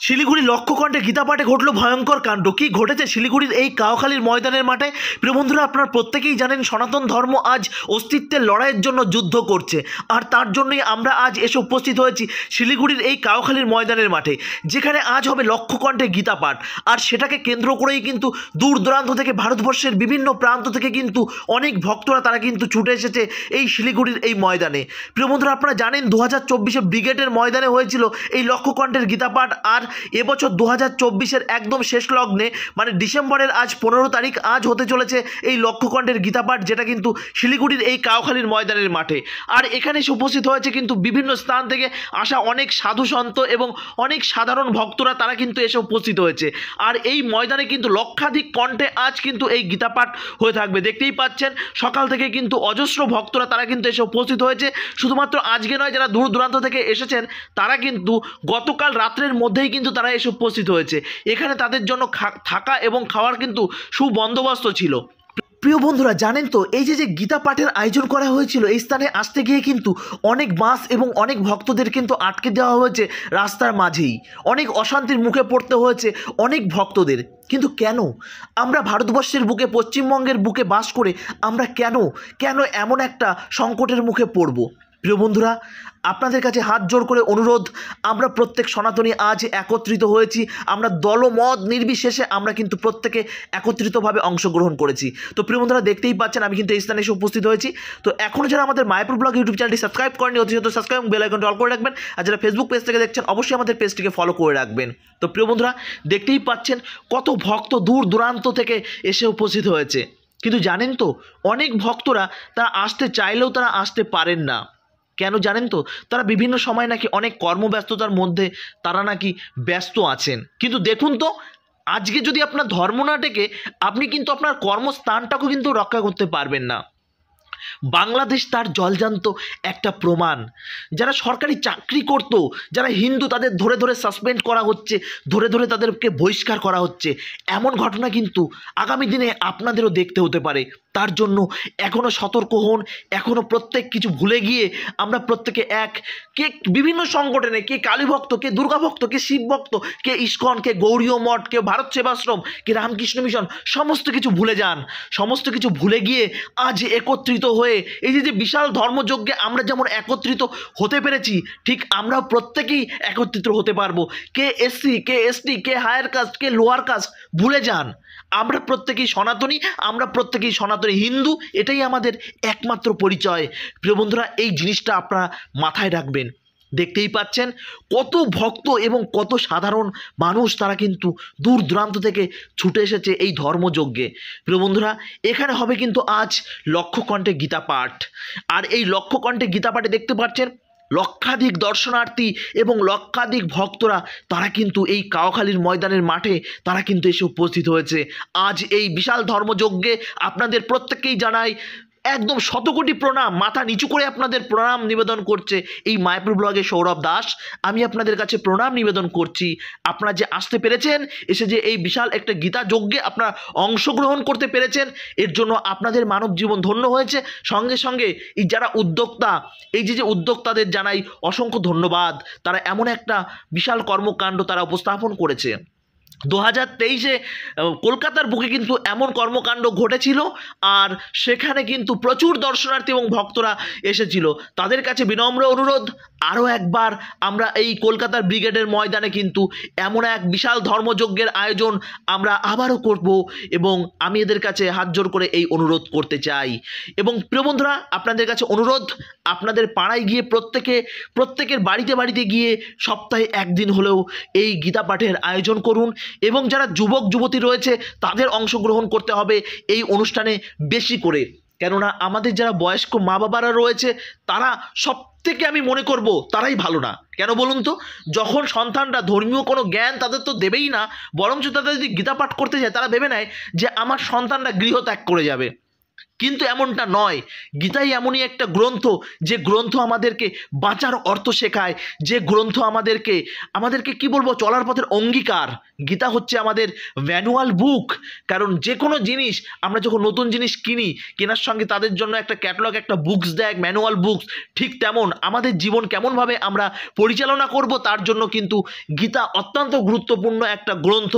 শিলিগুড়ি লক্ষ্যকণ্ঠে গীতাপাঠে ঘটল ভয়ঙ্কর কাণ্ড। কি ঘটেছে শিলিগুড়ির এই কাউখালীর ময়দানের মাঠে? প্রিয় বন্ধুরা, আপনারা প্রত্যেকেই জানেন সনাতন ধর্ম আজ অস্তিত্বের লড়াইয়ের জন্য যুদ্ধ করছে, আর তার জন্যই আমরা আজ এসে উপস্থিত হয়েছি শিলিগুড়ির এই কাউখালীর ময়দানের মাঠে, যেখানে আজ হবে লক্ষ্যকণ্ঠে গীতাপাঠ। আর সেটাকে কেন্দ্র করেই কিন্তু দূর দূরান্ত থেকে, ভারতবর্ষের বিভিন্ন প্রান্ত থেকে কিন্তু অনেক ভক্তরা তারা কিন্তু ছুটে এসেছে এই শিলিগুড়ির এই ময়দানে। প্রিয় বন্ধুরা, আপনারা জানেন 2024-এ ব্রিগেডের ময়দানে হয়েছিল এই লক্ষ্যকণ্ঠের গীতাপাঠ। আর এবছর 2024-এর একদম শেষ লগ্নে, মানে ডিসেম্বরের আজ 15 তারিখ, আজ হতে চলেছে এই লক্ষ্যকণ্ঠের গীতাপাঠ, যেটা কিন্তু শিলিগুড়ির এই কাউখালীর ময়দানের মাঠে। আর এখানে এসে উপস্থিত হয়েছে কিন্তু বিভিন্ন স্থান থেকে আসা অনেক সাধু সন্ত এবং অনেক সাধারণ ভক্তরা, তারা কিন্তু এসে উপস্থিত হয়েছে। আর এই ময়দানে কিন্তু লক্ষাধিক কণ্ঠে আজ কিন্তু এই গীতাপাঠ হয়ে থাকবে। দেখতেই পাচ্ছেন সকাল থেকে কিন্তু অজস্র ভক্তরা তারা কিন্তু এসে উপস্থিত হয়েছে। শুধুমাত্র আজকে নয়, যারা দূর দূরান্ত থেকে এসেছেন তারা কিন্তু গতকাল রাত্রের মধ্যেই কিন্তু তারা এসে উপস্থিত হয়েছে। এখানে তাদের জন্য থাকা এবং খাওয়ার কিন্তু সুবন্দোবস্ত ছিল। প্রিয় বন্ধুরা, জানেন তো এই যে গীতা পাঠের আয়োজন করা হয়েছিল, এই স্থানে আসতে গিয়ে কিন্তু অনেক বাস এবং অনেক ভক্তদের কিন্তু আটকে দেওয়া হয়েছে রাস্তার মাঝেই। অনেক অশান্তির মুখে পড়তে হয়েছে অনেক ভক্তদের। কিন্তু কেন? আমরা ভারতবর্ষের বুকে, পশ্চিমবঙ্গের বুকে বাস করে আমরা কেন এমন একটা সংকটের মুখে পড়ব? প্রিয় বন্ধুরা, আপনাদের কাছে হাত জোর করে অনুরোধ, আমরা প্রত্যেক সনাতনী আজ একত্রিত হয়েছি। আমরা দলমত নির্বিশেষে আমরা কিন্তু প্রত্যেকে একত্রিতভাবে অংশগ্রহণ করেছি। তো প্রিয় বন্ধুরা, দেখতেই পাচ্ছেন আমি কিন্তু এই স্থানে এসে উপস্থিত হয়েছি। তো এখনও যারা আমাদের মায়াপুর ব্লগ ইউটিউব চ্যানেলটি সাবস্ক্রাইব করেনি, অতি সত্ত্বর সাবস্ক্রাইব এবং বেল আইকনটি অল করে রাখবেন। আর যারা ফেসবুক পেজ থেকে দেখছেন, অবশ্যই আমাদের পেজটিকে ফলো করে রাখবেন। তো প্রিয় বন্ধুরা, দেখতেই পাচ্ছেন কত ভক্ত দূর দূরান্ত থেকে এসে উপস্থিত হয়েছে। কিন্তু জানেন তো, অনেক ভক্তরা তারা আসতে চাইলেও তারা আসতে পারেন না। কেন জানেন তো? তারা বিভিন্ন সময় নাকি অনেক কর্মব্যস্ততার মধ্যে তারা নাকি ব্যস্ত আছেন। কিন্তু দেখুন তো, আজকে যদি আপনার ধর্ম না টেকে, আপনি কিন্তু আপনার কর্মস্থানটাকেও কিন্তু রক্ষা করতে পারবেন না। বাংলাদেশ তার জলজান্ত একটা প্রমাণ। যারা সরকারি চাকরি করত, যারা হিন্দু, তাদের ধরে ধরে সাসপেন্ড করা হচ্ছে, ধরে ধরে তাদেরকে বহিষ্কার করা হচ্ছে। এমন ঘটনা কিন্তু আগামী দিনে আপনাদেরও দেখতে হতে পারে। তার জন্য এখনও সতর্ক হন। এখনও প্রত্যেক কিছু ভুলে গিয়ে আমরা প্রত্যেকে কে বিভিন্ন সংগঠনে, কে কালী ভক্ত, কে দুর্গা ভক্ত, কে শিব ভক্ত, কে ইস্কন, কে গৌরীয় মঠ, কে ভারত সেবাশ্রম, কে রামকৃষ্ণ মিশন, সমস্ত কিছু ভুলে যান। সমস্ত কিছু ভুলে গিয়ে আজ একত্রিত হয়ে এই যে বিশাল ধর্মযজ্ঞে আমরা যেমন একত্রিত হতে পেরেছি, ঠিক আমরা প্রত্যেকেই একত্রিত হতে পারবো। কে এসসি, কে এসটি, কে হায়ার কাস্ট, কে লোয়ার কাস্ট, ভুলে যান। আমরা প্রত্যেকেই সনাতনী, আমরা প্রত্যেকেই সনাতনী হিন্দু, এটাই আমাদের একমাত্র পরিচয়। প্রিয় বন্ধুরা, এই জিনিসটা আপনারা মাথায় রাখবেন। দেখতেই পাচ্ছেন কত ভক্ত এবং কত সাধারণ মানুষ তারা কিন্তু দূর দূরান্ত থেকে ছুটে এসেছে এই ধর্মযজ্ঞে। প্রিয় বন্ধুরা, এখানে হবে কিন্তু আজ লক্ষ্যকণ্ঠে গীতাপাঠ। আর এই লক্ষ্যকণ্ঠে গীতাপাঠে দেখতে পাচ্ছেন লক্ষাধিক দর্শনার্থী এবং লক্ষাধিক ভক্তরা তারা কিন্তু এই কাউখালীর ময়দানের মাঠে তারা কিন্তু এসে উপস্থিত হয়েছে আজ এই বিশাল ধর্মযজ্ঞে। আপনাদের প্রত্যেককেই জানাই একদম শতকোটি প্রণাম। মাথা নিচু করে আপনাদের প্রণাম নিবেদন করছে এই মায়াপুর ব্লগে সৌরভ দাস। আমি আপনাদের কাছে প্রণাম নিবেদন করছি। আপনারা যে আসতে পেরেছেন, এসে যে এই বিশাল একটা গীতা যজ্ঞে আপনারা অংশগ্রহণ করতে পেরেছেন, এর জন্য আপনাদের মানব জীবন ধন্য হয়েছে। সঙ্গে সঙ্গে এই যারা উদ্যোক্তা, এই যে উদ্যোক্তাদের জানাই অসংখ্য ধন্যবাদ। তারা এমন একটা বিশাল কর্মকাণ্ড তারা উপস্থাপন করেছে। 2023-এ কলকাতার বুকে কিন্তু এমন কর্মকাণ্ড ঘটেছিল, আর সেখানে কিন্তু প্রচুর দর্শনার্থী এবং ভক্তরা এসেছিল। তাদের কাছে বিনম্র অনুরোধ, আরও একবার আমরা এই কলকাতার ব্রিগেডের ময়দানে কিন্তু এমন এক বিশাল ধর্মযজ্ঞের আয়োজন আমরা আবারও করব, এবং আমি এদের কাছে হাত জোর করে এই অনুরোধ করতে চাই। এবং প্রিয় বন্ধুরা, আপনাদের কাছে অনুরোধ, আপনাদের পাড়ায় গিয়ে প্রত্যেকের বাড়িতে বাড়িতে গিয়ে সপ্তাহে একদিন হলেও এই গীতা পাঠের আয়োজন করুন। এবং যারা যুবক যুবতী রয়েছে তাদের অংশগ্রহণ করতে হবে এই অনুষ্ঠানে বেশি করে। কেননা আমাদের যারা বয়স্ক মা বাবারা রয়েছে তারা সবথেকে, আমি মনে করব, তারাই ভালো না। কেন বলুন তো? যখন সন্তানরা ধর্মীয় কোনো জ্ঞান তাদের তো দেবেই না, বরঞ্চ তাদের যদি গীতা পাঠ করতে যায় তারা ভেবে নেয় যে আমার সন্তানরা গৃহত্যাগ করে যাবে। কিন্তু এমনটা নয়। গীতাই এমনই একটা গ্রন্থ, যে গ্রন্থ আমাদেরকে বাঁচার অর্থ শেখায়, যে গ্রন্থ আমাদেরকে কি বলবো, চলার পথের অঙ্গীকার। গীতা হচ্ছে আমাদের ম্যানুয়াল বুক। কারণ যে কোনো জিনিস আমরা যখন নতুন জিনিস কিনি, কেনার সঙ্গে তাদের জন্য একটা ক্যাটালগ, একটা বুকস দেয়, ম্যানুয়াল বুকস। ঠিক তেমন আমাদের জীবন কেমনভাবে আমরা পরিচালনা করব, তার জন্য কিন্তু গীতা অত্যন্ত গুরুত্বপূর্ণ একটা গ্রন্থ।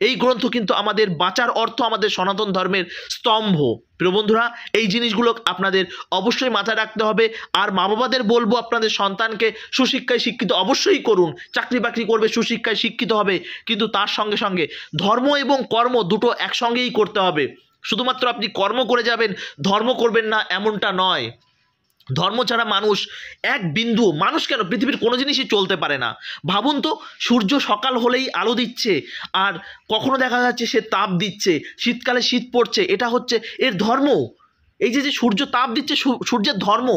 এই গ্রন্থ কিন্তু আমাদের বাঁচার অর্থ, আমাদের সনাতন ধর্মের স্তম্ভ। প্রিয় বন্ধুরা, এই জিনিসগুলো আপনাদের অবশ্যই মাথায় রাখতে হবে। আর মা বাবাদের বলবো, আপনাদের সন্তানকে সুশিক্ষায় শিক্ষিত অবশ্যই করুন। চাকরি বাকরি করবে, সুশিক্ষায় শিক্ষিত হবে, কিন্তু তার সঙ্গে সঙ্গে ধর্ম এবং কর্ম দুটো একসঙ্গেই করতে হবে। শুধুমাত্র আপনি কর্ম করে যাবেন, ধর্ম করবেন না, এমনটা নয়। ধর্ম ছাড়া মানুষ এক বিন্দু, মানুষ কেন, পৃথিবীর কোনো জিনিসই চলতে পারে না। ভাবুন তো, সূর্য সকাল হলেই আলো দিচ্ছে, আর কখনো দেখা যাচ্ছে সে তাপ দিচ্ছে, শীতকালে শীত পড়ছে, এটা হচ্ছে এর ধর্ম। এই যে সূর্য তাপ দিচ্ছে, সূর্যের ধর্ম।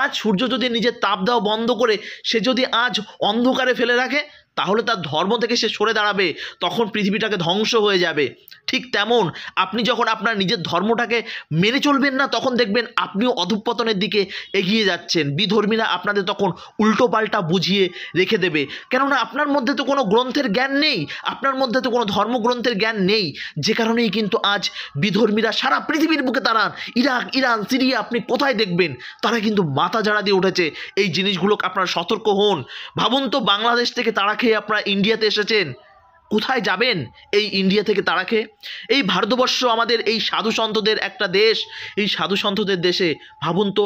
আজ সূর্য যদি নিজের তাপ দেওয়া বন্ধ করে সে যদি আজ অন্ধকারে ফেলে রাখে, তাহলে তার ধর্ম থেকে সে সরে দাঁড়াবে, তখন পৃথিবীটাকে ধ্বংস হয়ে যাবে। ঠিক তেমন আপনি যখন আপনার নিজের ধর্মটাকে মেনে চলবেন না, তখন দেখবেন আপনিও অধঃপতনের দিকে এগিয়ে যাচ্ছেন। বিধর্মীরা আপনাদের তখন উল্টো পাল্টা বুঝিয়ে রেখে দেবে, কেননা আপনার মধ্যে তো কোনো গ্রন্থের জ্ঞান নেই, আপনার মধ্যে তো কোনো ধর্মগ্রন্থের জ্ঞান নেই। যে কারণেই কিন্তু আজ বিধর্মীরা সারা পৃথিবীর বুকে তাড়ান। ইরাক, ইরান, সিরিয়া, আপনি কোথায় দেখবেন তারা কিন্তু মাথা ঝাড়া দিয়ে উঠেছে। এই জিনিসগুলো আপনারা সতর্ক হন। ভাবুন তো, বাংলাদেশ থেকে তাড়া খেয়ে আপনারা ইন্ডিয়াতে এসেছেন, কোথায় যাবেন এই ইন্ডিয়া থেকে তাড়া খেয়ে? এই ভারতবর্ষ আমাদের এই সাধু সন্তদের একটা দেশ। এই সাধু সন্তদের দেশে ভাবুন তো,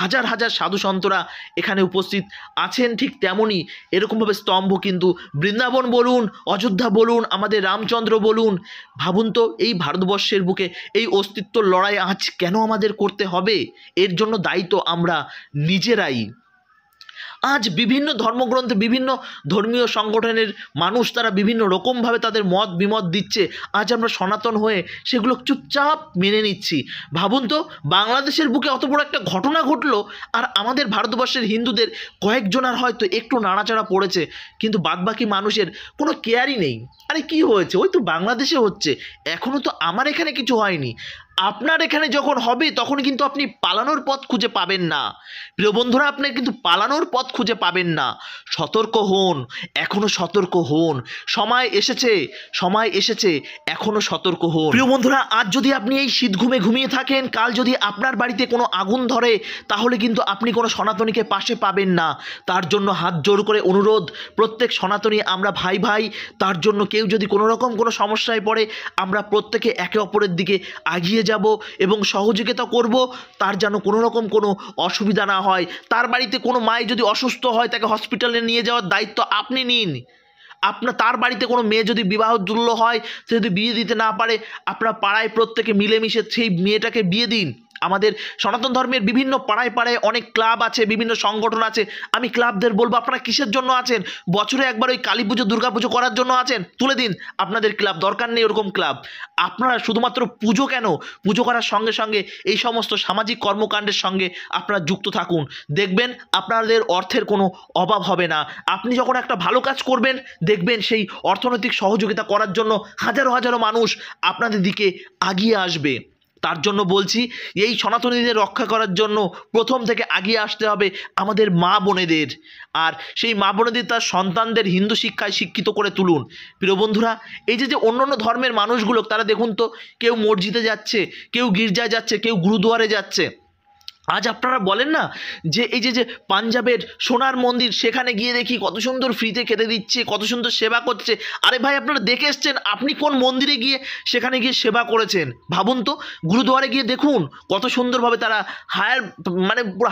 হাজার হাজার সাধু সন্তরা এখানে উপস্থিত আছেন। ঠিক তেমনই এরকমভাবে স্তম্ভ কিন্তু বৃন্দাবন বলুন, অযোধ্যা বলুন, আমাদের রামচন্দ্র বলুন। ভাবুন তো, এই ভারতবর্ষের বুকে এই অস্তিত্ব লড়াই আজ কেন আমাদের করতে হবে? এর জন্য দায়ী তো আমরা নিজেরাই। আজ বিভিন্ন ধর্মগ্রন্থে, বিভিন্ন ধর্মীয় সংগঠনের মানুষ তারা বিভিন্ন রকমভাবে তাদের মত বিমত দিচ্ছে। আজ আমরা সনাতন হয়ে সেগুলো চুপচাপ মেনে নিচ্ছি। ভাবুন তো, বাংলাদেশের বুকে অত বড় একটা ঘটনা ঘটলো, আর আমাদের ভারতবর্ষের হিন্দুদের কয়েকজনের হয়তো একটু নাড়াচাড়া পড়েছে, কিন্তু বাদবাকি মানুষের কোনো কেয়ারই নেই। আরে কি হয়েছে, ওই তো বাংলাদেশে হচ্ছে, এখনও তো আমার এখানে কিছু হয়নি। আপনার এখানে যখন হবে তখন কিন্তু আপনি পালানোর পথ খুঁজে পাবেন না। প্রিয় বন্ধুরা, আপনি কিন্তু পালানোর পথ খুঁজে পাবেন না। সতর্ক হন, এখনো সতর্ক হন। সময় এসেছে, সময় এসেছে, এখনো সতর্ক হন। প্রিয় বন্ধুরা, আজ যদি আপনি এই শীত ঘুমে ঘুমিয়ে থাকেন, কাল যদি আপনার বাড়িতে কোনো আগুন ধরে, তাহলে কিন্তু আপনি কোনো সনাতনীকে পাশে পাবেন না। তার জন্য হাত জোর করে অনুরোধ, প্রত্যেক সনাতনী আমরা ভাই ভাই। তার জন্য কেউ যদি কোনো রকম কোনো সমস্যায় পড়ে, আমরা প্রত্যেকে একে অপরের দিকে আগিয়ে যাব এবং সহযোগিতা করব, তার যেন কোনো রকম কোনো অসুবিধা না হয়। তার বাড়িতে কোনো মাই যদি অসুস্থ হয়, তাকে হসপিটালে নিয়ে যাওয়ার দায়িত্ব আপনি নিন। তার বাড়িতে কোনো মেয়ে যদি বিবাহ দুল্য হয়, সে যদি বিয়ে দিতে না পারে, আপনার পাড়ায় প্রত্যেকে মিলেমিশে সেই মেয়েটাকে বিয়ে দিন। আমাদের সনাতন ধর্মের বিভিন্ন পাড়ায় পাড়ায় অনেক ক্লাব আছে, বিভিন্ন সংগঠন আছে। আমি ক্লাবদের বলবো, আপনারা কিসের জন্য আছেন? বছরে একবার ওই কালী পুজো, দুর্গা পুজো করার জন্য আছেন? তুলে দিন আপনাদের ক্লাব, দরকার নেই ওরকম ক্লাব। আপনারা শুধুমাত্র পুজো কেন, পুজো করার সঙ্গে সঙ্গে এই সমস্ত সামাজিক কর্মকাণ্ডের সঙ্গে আপনারা যুক্ত থাকুন। দেখবেন আপনাদের অর্থের কোনো অভাব হবে না। আপনি যখন একটা ভালো কাজ করবেন, দেখবেন সেই অর্থনৈতিক সহযোগিতা করার জন্য হাজারো হাজারো মানুষ আপনাদের দিকে আগিয়ে আসবে। তার জন্য বলছি, এই সনাতনীদের রক্ষা করার জন্য প্রথম থেকে আগিয়ে আসতে হবে আমাদের মা বোনেদের। আর সেই মা বোনেদের তার সন্তানদের হিন্দু শিক্ষায় শিক্ষিত করে তুলুন। প্রিয় বন্ধুরা, এই যে অন্য অন্য ধর্মের মানুষগুলো, তারা দেখুন তো, কেউ মসজিদে যাচ্ছে, কেউ গির্জায় যাচ্ছে, কেউ গুরুদুয়ারে যাচ্ছে। আজ আপনারা বলেন না যে এই যে পাঞ্জাবের সোনার মন্দির, সেখানে গিয়ে দেখি কত সুন্দর ফ্রিতে খেতে দিচ্ছে, কত সুন্দর সেবা করছে। আরে ভাই, আপনারা দেখে এসছেন, আপনি কোন মন্দিরে গিয়ে সেখানে গিয়ে সেবা করেছেন? ভাবুন তো, গুরুদুয়ারে গিয়ে দেখুন কত সুন্দরভাবে তারা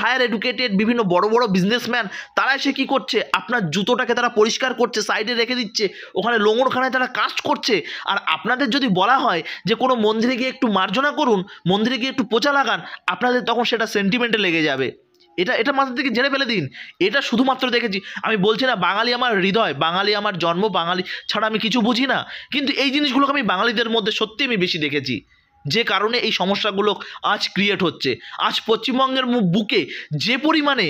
হায়ার এডুকেটেড বিভিন্ন বড় বড় বিজনেসম্যান, তারা এসে কী করছে, আপনার জুতোটাকে তারা পরিষ্কার করছে, সাইডে রেখে দিচ্ছে, ওখানে লোঙরখানায় তারা কাজ করছে। আর আপনাদের যদি বলা হয় যে কোনো মন্দিরে গিয়ে একটু মার্জনা করুন, মন্দিরে গিয়ে একটু পোঁছা লাগান, আপনাদের তখন সেটা সেন্টিমেন্টে লেগে যাবে। এটা মাথা থেকে জেনে ফেলে দিন। এটা শুধুমাত্র দেখেছি, আমি বলছি না বাঙালি আমার হৃদয়, বাঙালি আমার জন্ম, বাঙালি ছাড়া আমি কিছু বুঝি না, কিন্তু এই জিনিসগুলোকে আমি বাঙালিদের মধ্যে সত্যি আমি বেশি দেখেছি, যে কারণে এই সমস্যাগুলো আজ ক্রিয়েট হচ্ছে। আজ পশ্চিমবঙ্গের বুকে যে পরিমাণে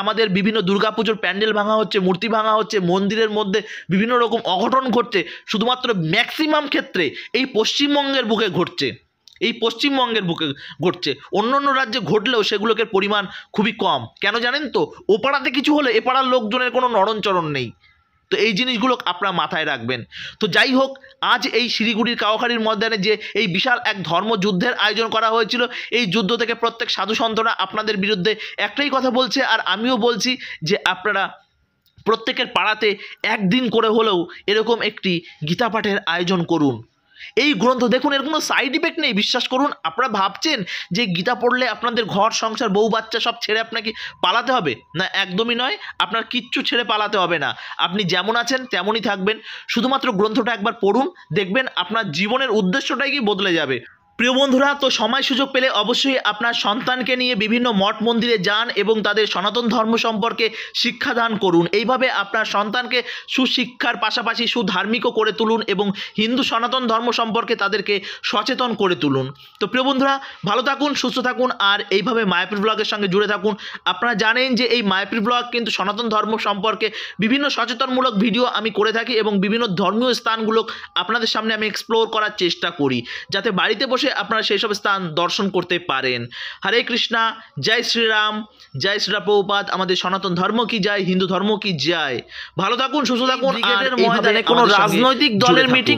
আমাদের বিভিন্ন দুর্গাপুজোর প্যান্ডেল ভাঙা হচ্ছে, মূর্তি ভাঙা হচ্ছে, মন্দিরের মধ্যে বিভিন্ন রকম অঘটন ঘটছে, শুধুমাত্র ম্যাক্সিমাম ক্ষেত্রে এই পশ্চিমবঙ্গের বুকে ঘটছে। এই পশ্চিমবঙ্গের বুকে ঘটছে। অন্য অন্য রাজ্যে ঘটলেও সেগুলোকে পরিমাণ খুবই কম। কেন জানেন তো? ও পাড়াতে কিছু হলে এ পাড়ার লোকজনের কোনো নড়নচড়ন নেই। তো এই জিনিসগুলো আপনারা মাথায় রাখবেন। তো যাই হোক, আজ এই শিলিগুড়ির কাউখালীর ময়দানে যে এই বিশাল এক ধর্মযুদ্ধের আয়োজন করা হয়েছিল, এই যুদ্ধ থেকে প্রত্যেক সাধু সন্তরা আপনাদের বিরুদ্ধে একটাই কথা বলছে, আর আমিও বলছি যে আপনারা প্রত্যেকের পাড়াতে একদিন করে হলেও এরকম একটি গীতা পাঠের আয়োজন করুন। এই গ্রন্থ দেখুন, এর কোনো সাইড ইফেক্ট নেই, বিশ্বাস করুন। আপনারা ভাবছেন যে গীতা পড়লে আপনাদের ঘর সংসার বউ বাচ্চা সব ছেড়ে আপনাকে পালাতে হবে? না, একদমই নয়। আপনার কিচ্ছু ছেড়ে পালাতে হবে না। আপনি যেমন আছেন তেমনই থাকবেন। শুধুমাত্র গ্রন্থটা একবার পড়ুন, দেখবেন আপনার জীবনের উদ্দেশ্যটাই কি বদলে যাবে। প্রিয় বন্ধুরা, তো সময় সুযোগ পেলে অবশ্যই আপনার সন্তানকে নিয়ে বিভিন্ন মঠ মন্দিরে যান এবং তাদের সনাতন ধর্ম সম্পর্কে শিক্ষাদান করুন। এইভাবে আপনার সন্তানকে সুশিক্ষার পাশাপাশি সুধার্মিকও করে তুলুন এবং হিন্দু সনাতন ধর্ম সম্পর্কে তাদেরকে সচেতন করে তুলুন। তো প্রিয় বন্ধুরা, ভালো থাকুন, সুস্থ থাকুন, আর এইভাবে মায়াপুর ব্লগের সঙ্গে জুড়ে থাকুন। আপনারা জানেন যে এই মায়াপুর ব্লগ কিন্তু সনাতন ধর্ম সম্পর্কে বিভিন্ন সচেতনমূলক ভিডিও আমি করে থাকি এবং বিভিন্ন ধর্মীয় স্থানগুলো আপনাদের সামনে আমি এক্সপ্লোর করার চেষ্টা করি, যাতে বাড়িতে বসে আপনারা সেই সব স্থান দর্শন করতে পারেন। হরে কৃষ্ণা, জয় শ্রীরাম, জয় শ্রীরা প্রভুপাদ। আমাদের সনাতন ধর্ম কি জয়, হিন্দু ধর্ম কি জয়। ভালো থাকুন, সুস্থ থাকুন। আর ময়দানে কোনো রাজনৈতিক দলের মিটিং